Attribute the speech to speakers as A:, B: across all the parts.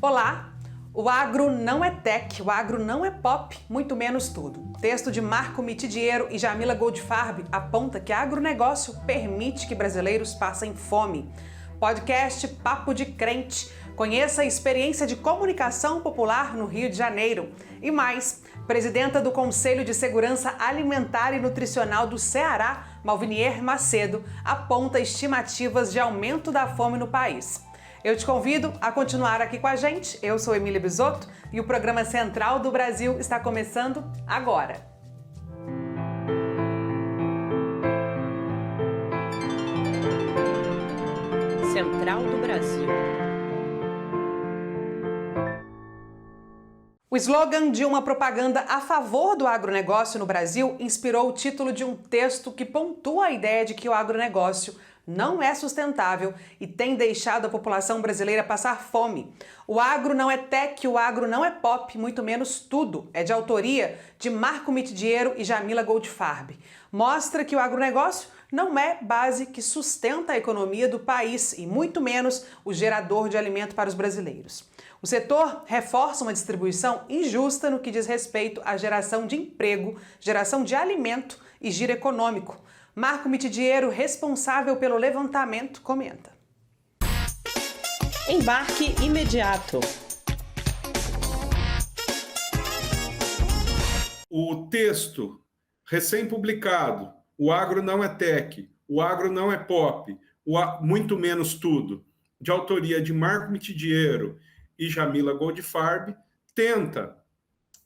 A: Olá! O agro não é tech, o agro não é pop, muito menos tudo. Texto de Marco Mitidiero e Jamila Goldfarb aponta que agronegócio permite que brasileiros passem fome. Podcast Papo de Crente. Conheça a experiência de comunicação popular no Rio de Janeiro. E mais, presidenta do Conselho de Segurança Alimentar e Nutricional do Ceará, Malvinier Macedo, aponta estimativas de aumento da fome no país. Eu te convido a continuar aqui com a gente. Eu sou Emília Bisotto e o programa Central do Brasil está começando agora.
B: Central do Brasil.
A: O slogan de uma propaganda a favor do agronegócio no Brasil inspirou o título de um texto que pontua a ideia de que o agronegócio não é sustentável e tem deixado a população brasileira passar fome. O agro não é tech, o agro não é pop, muito menos tudo. É de autoria de Marco Mitidiero e Jamila Goldfarb. Mostra que o agronegócio não é base que sustenta a economia do país e muito menos o gerador de alimento para os brasileiros. O setor reforça uma distribuição injusta no que diz respeito à geração de emprego, geração de alimento e giro econômico. Marco Mitidiero, responsável pelo levantamento, comenta.
B: Embarque imediato.
C: O texto recém-publicado, O Agro Não é Tech, O Agro Não é Pop, muito menos tudo, de autoria de Marco Mitidiero e Jamila Goldfarb, tenta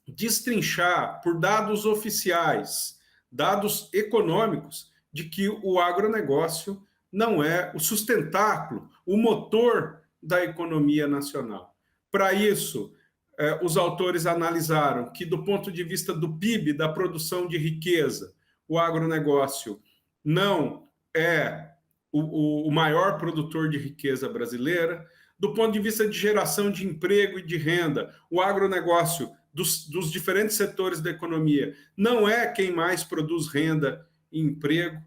C: destrinchar por dados oficiais, dados econômicos, de que o agronegócio não é o sustentáculo, o motor da economia nacional. Para isso, os autores analisaram que, do ponto de vista do PIB, da produção de riqueza, o agronegócio não é o maior produtor de riqueza brasileira. Do ponto de vista de geração de emprego e de renda, o agronegócio dos diferentes setores da economia não é quem mais produz renda e emprego.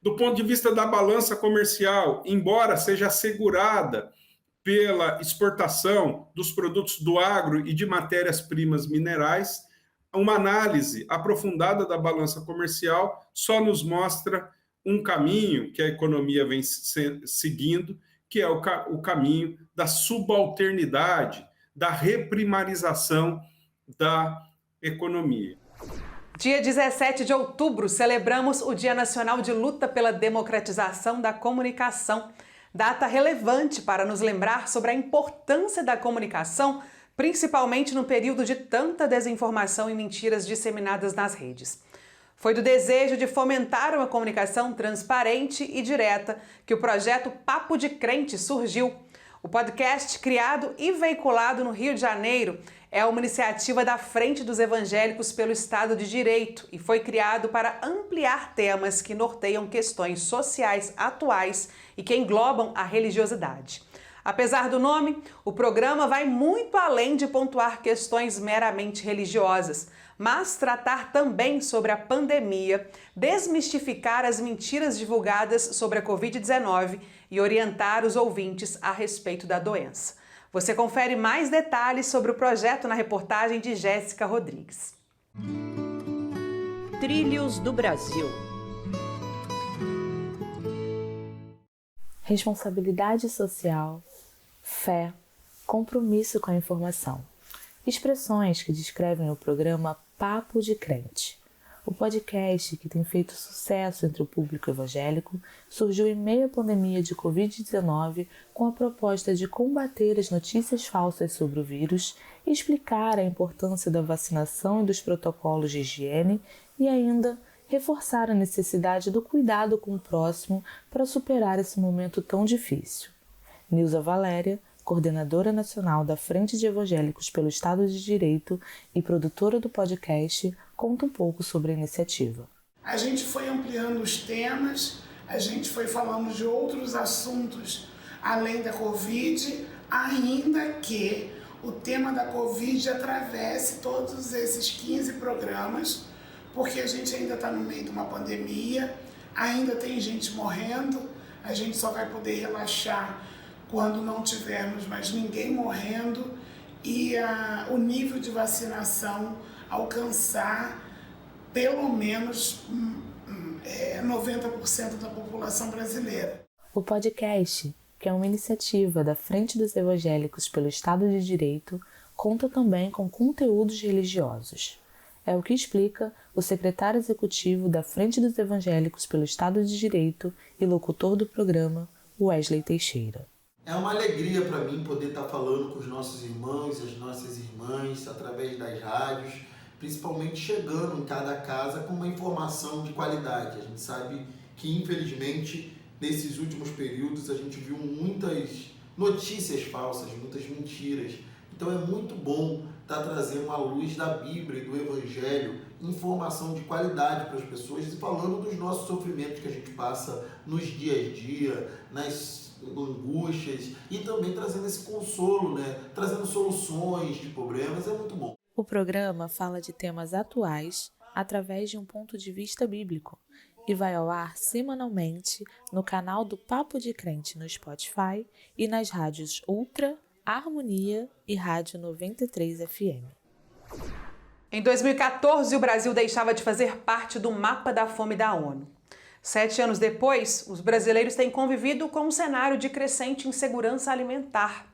C: Do ponto de vista da balança comercial, embora seja assegurada pela exportação dos produtos do agro e de matérias-primas minerais, uma análise aprofundada da balança comercial só nos mostra um caminho que a economia vem seguindo, que é o caminho da subalternidade, da reprimarização da economia.
A: Dia 17 de outubro, celebramos o Dia Nacional de Luta pela Democratização da Comunicação. Data relevante para nos lembrar sobre a importância da comunicação, principalmente no período de tanta desinformação e mentiras disseminadas nas redes. Foi do desejo de fomentar uma comunicação transparente e direta que o projeto Papo de Crente surgiu. O podcast, criado e veiculado no Rio de Janeiro, é uma iniciativa da Frente dos Evangélicos pelo Estado de Direito e foi criado para ampliar temas que norteiam questões sociais atuais e que englobam a religiosidade. Apesar do nome, o programa vai muito além de pontuar questões meramente religiosas, mas tratar também sobre a pandemia, desmistificar as mentiras divulgadas sobre a Covid-19 e orientar os ouvintes a respeito da doença. Você confere mais detalhes sobre o projeto na reportagem de Jéssica Rodrigues.
B: Trilhos do Brasil.
D: Responsabilidade social, fé, compromisso com a informação. Expressões que descrevem o programa Papo de Crente. O podcast, que tem feito sucesso entre o público evangélico, surgiu em meio à pandemia de Covid-19 com a proposta de combater as notícias falsas sobre o vírus, explicar a importância da vacinação e dos protocolos de higiene e ainda reforçar a necessidade do cuidado com o próximo para superar esse momento tão difícil. Nilza Valéria, coordenadora nacional da Frente de Evangélicos pelo Estado de Direito e produtora do podcast, conta um pouco sobre a iniciativa.
E: A gente foi ampliando os temas, a gente foi falando de outros assuntos além da Covid, ainda que o tema da Covid atravesse todos esses 15 programas, porque a gente ainda está no meio de uma pandemia, ainda tem gente morrendo, a gente só vai poder relaxar quando não tivermos mais ninguém morrendo e o nível de vacinação alcançar pelo menos 90% da população brasileira.
D: O podcast, que é uma iniciativa da Frente dos Evangélicos pelo Estado de Direito, conta também com conteúdos religiosos. É o que explica o secretário executivo da Frente dos Evangélicos pelo Estado de Direito e locutor do programa, Wesley Teixeira.
F: É uma alegria para mim poder estar falando com os nossos irmãos e as nossas irmãs através das rádios, principalmente chegando em cada casa com uma informação de qualidade. A gente sabe que, infelizmente, nesses últimos períodos a gente viu muitas notícias falsas, muitas mentiras. Então é muito bom estar trazendo à luz da Bíblia e do Evangelho informação de qualidade para as pessoas e falando dos nossos sofrimentos que a gente passa nos dia a dia, nas angústias, e também trazendo esse consolo, trazendo soluções de problemas. É muito bom.
D: O programa fala de temas atuais através de um ponto de vista bíblico e vai ao ar semanalmente no canal do Papo de Crente no Spotify e nas rádios Ultra, Harmonia e Rádio 93 FM.
A: Em 2014, o Brasil deixava de fazer parte do Mapa da Fome da ONU. 7 anos depois, os brasileiros têm convivido com um cenário de crescente insegurança alimentar.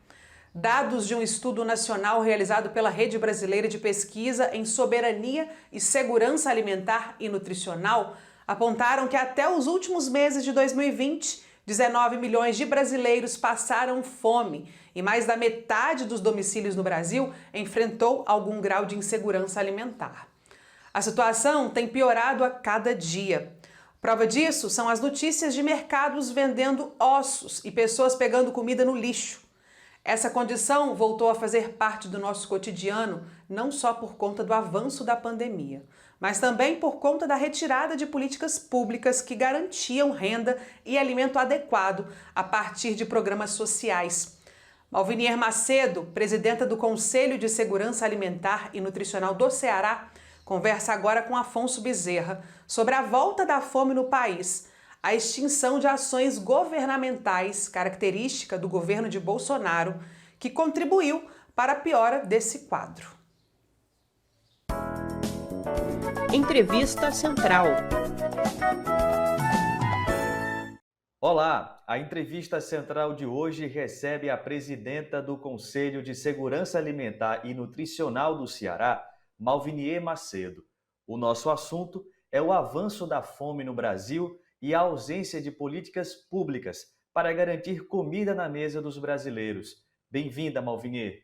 A: Dados de um estudo nacional realizado pela Rede Brasileira de Pesquisa em Soberania e Segurança Alimentar e Nutricional apontaram que até os últimos meses de 2020, 19 milhões de brasileiros passaram fome e mais da metade dos domicílios no Brasil enfrentou algum grau de insegurança alimentar. A situação tem piorado a cada dia. Prova disso são as notícias de mercados vendendo ossos e pessoas pegando comida no lixo. Essa condição voltou a fazer parte do nosso cotidiano, não só por conta do avanço da pandemia, mas também por conta da retirada de políticas públicas que garantiam renda e alimento adequado a partir de programas sociais. Malvinier Macedo, presidenta do Conselho de Segurança Alimentar e Nutricional do Ceará, conversa agora com Afonso Bezerra sobre a volta da fome no país, a extinção de ações governamentais, característica do governo de Bolsonaro, que contribuiu para a piora desse quadro.
B: Entrevista Central.
G: Olá, a entrevista central de hoje recebe a presidenta do Conselho de Segurança Alimentar e Nutricional do Ceará, Malvinier Macedo. O nosso assunto é o avanço da fome no Brasil e a ausência de políticas públicas para garantir comida na mesa dos brasileiros. Bem-vinda, Malvinier.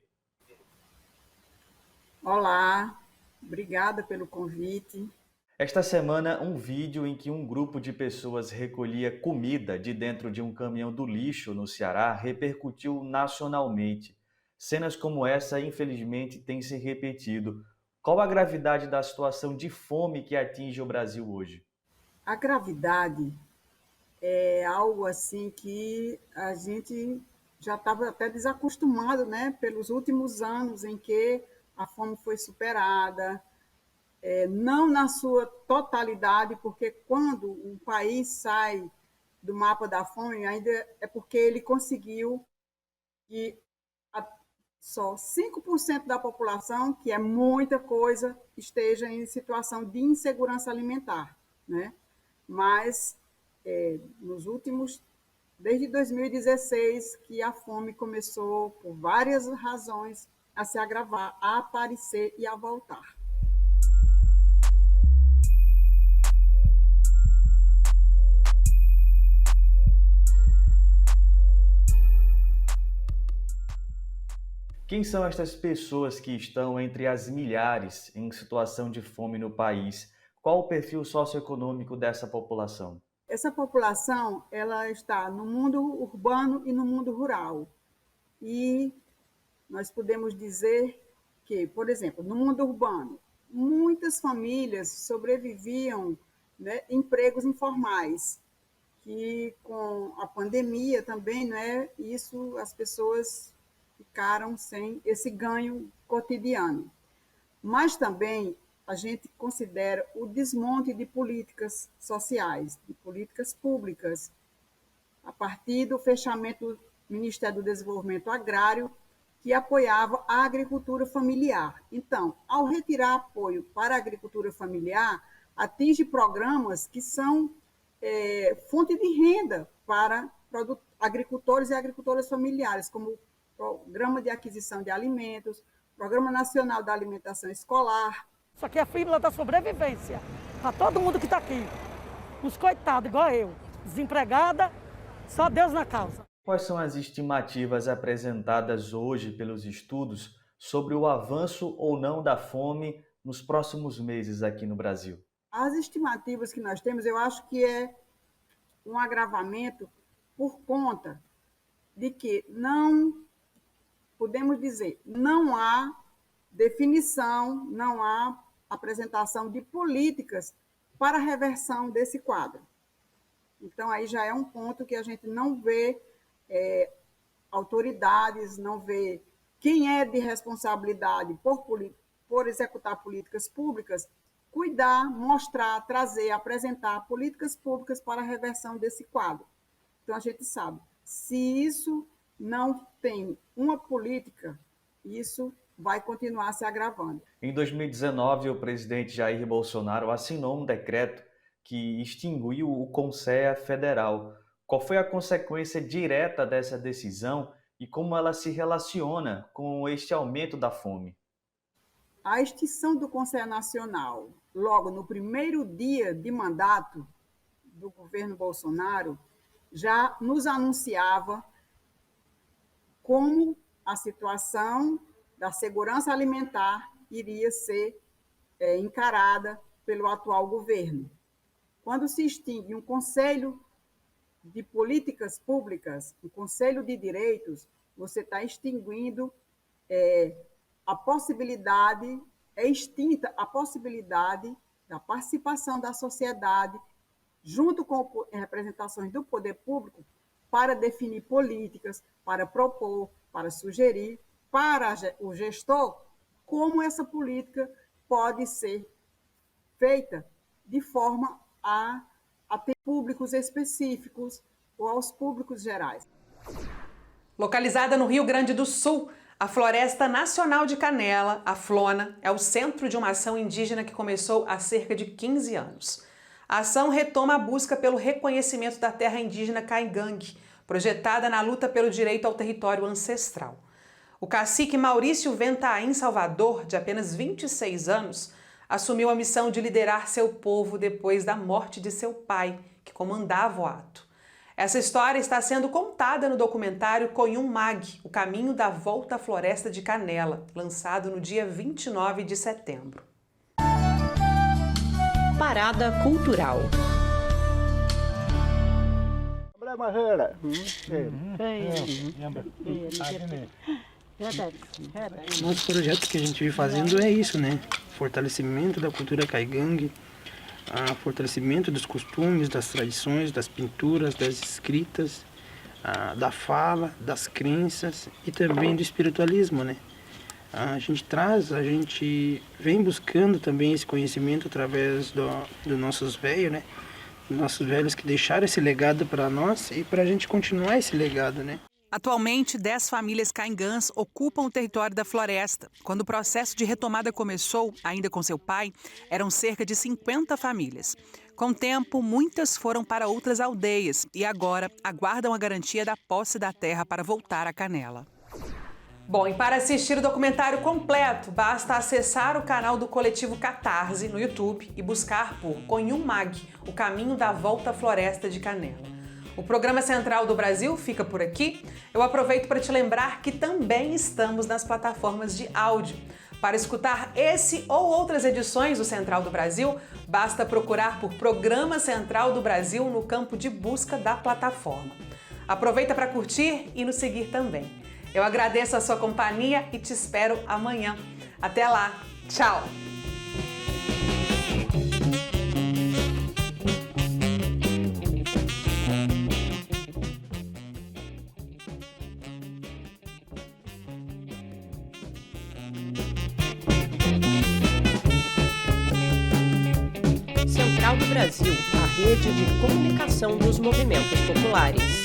H: Olá, obrigada pelo convite.
G: Esta semana, um vídeo em que um grupo de pessoas recolhia comida de dentro de um caminhão do lixo no Ceará repercutiu nacionalmente. Cenas como essa, infelizmente, têm se repetido. Qual a gravidade da situação de fome que atinge o Brasil hoje?
H: A gravidade é algo assim que a gente já estava até desacostumado, pelos últimos anos em que a fome foi superada, não na sua totalidade, porque quando um país sai do mapa da fome, ainda é porque ele conseguiu que só 5% da população, que é muita coisa, esteja em situação de insegurança alimentar, Mas, desde 2016, que a fome começou, por várias razões, a se agravar, a aparecer e a voltar.
G: Quem são estas pessoas que estão entre as milhares em situação de fome no país? Qual o perfil socioeconômico dessa população?
H: Essa população, ela está no mundo urbano e no mundo rural. E nós podemos dizer que, por exemplo, no mundo urbano, muitas famílias sobreviviam, em empregos informais, que com a pandemia também, isso as pessoas ficaram sem esse ganho cotidiano. Mas também a gente considera o desmonte de políticas sociais, de políticas públicas, a partir do fechamento do Ministério do Desenvolvimento Agrário, que apoiava a agricultura familiar. Então, ao retirar apoio para a agricultura familiar, atinge programas que são fonte de renda para agricultores e agricultoras familiares, como o Programa de Aquisição de Alimentos, Programa Nacional da Alimentação Escolar.
I: Isso aqui é a fibra da sobrevivência para todo mundo que está aqui. Uns coitados, igual eu, desempregada, só Deus na causa.
G: Quais são as estimativas apresentadas hoje pelos estudos sobre o avanço ou não da fome nos próximos meses aqui no Brasil?
H: As estimativas que nós temos, eu acho que é um agravamento por conta de que não podemos dizer, não há definição, não há apresentação de políticas para a reversão desse quadro. Então, aí já é um ponto que a gente não vê autoridades, não vê quem é de responsabilidade por executar políticas públicas, cuidar, mostrar, trazer, apresentar políticas públicas para a reversão desse quadro. Então, a gente sabe, se isso não tem uma política, isso vai continuar se agravando.
G: Em 2019, o presidente Jair Bolsonaro assinou um decreto que extinguiu o Conselho Federal. Qual foi a consequência direta dessa decisão e como ela se relaciona com este aumento da fome?
H: A extinção do Conselho Nacional, logo no primeiro dia de mandato do governo Bolsonaro, já nos anunciava como a situação da segurança alimentar iria ser encarada pelo atual governo. Quando se extingue um Conselho de Políticas Públicas, um Conselho de Direitos, você está extinguindo a possibilidade, é extinta a possibilidade da participação da sociedade, junto com representações do poder público, para definir políticas, para propor, para sugerir, para o gestor, como essa política pode ser feita de forma a ter públicos específicos ou aos públicos gerais.
A: Localizada no Rio Grande do Sul, a Floresta Nacional de Canela, a Flona, é o centro de uma ação indígena que começou há cerca de 15 anos. A ação retoma a busca pelo reconhecimento da terra indígena Caigangue, projetada na luta pelo direito ao território ancestral. O cacique Maurício Ventaim Salvador, de apenas 26 anos, assumiu a missão de liderar seu povo depois da morte de seu pai, que comandava o ato. Essa história está sendo contada no documentário Conhum Mag, O Caminho da Volta à Floresta de Canela, lançado no dia 29 de setembro.
B: Parada Cultural.
J: Um dos projetos que a gente vem fazendo é isso, né? Fortalecimento da cultura caigangue, fortalecimento dos costumes, das tradições, das pinturas, das escritas, da fala, das crenças e também do espiritualismo, né? A gente vem buscando também esse conhecimento através dos nossos velhos, né? Nossos velhos que deixaram esse legado para nós e para a gente continuar esse legado, né?
A: Atualmente, 10 famílias caingãs ocupam o território da floresta. Quando o processo de retomada começou, ainda com seu pai, eram cerca de 50 famílias. Com o tempo, muitas foram para outras aldeias e agora aguardam a garantia da posse da terra para voltar à Canela. Bom, e para assistir o documentário completo, basta acessar o canal do Coletivo Catarse no YouTube e buscar por Conhum Mag, O Caminho da Volta à Floresta de Canela. O Programa Central do Brasil fica por aqui. Eu aproveito para te lembrar que também estamos nas plataformas de áudio. Para escutar esse ou outras edições do Central do Brasil, basta procurar por Programa Central do Brasil no campo de busca da plataforma. Aproveita para curtir e nos seguir também. Eu agradeço a sua companhia e te espero amanhã. Até lá. Tchau!
B: Central do Brasil, a rede de comunicação dos movimentos populares.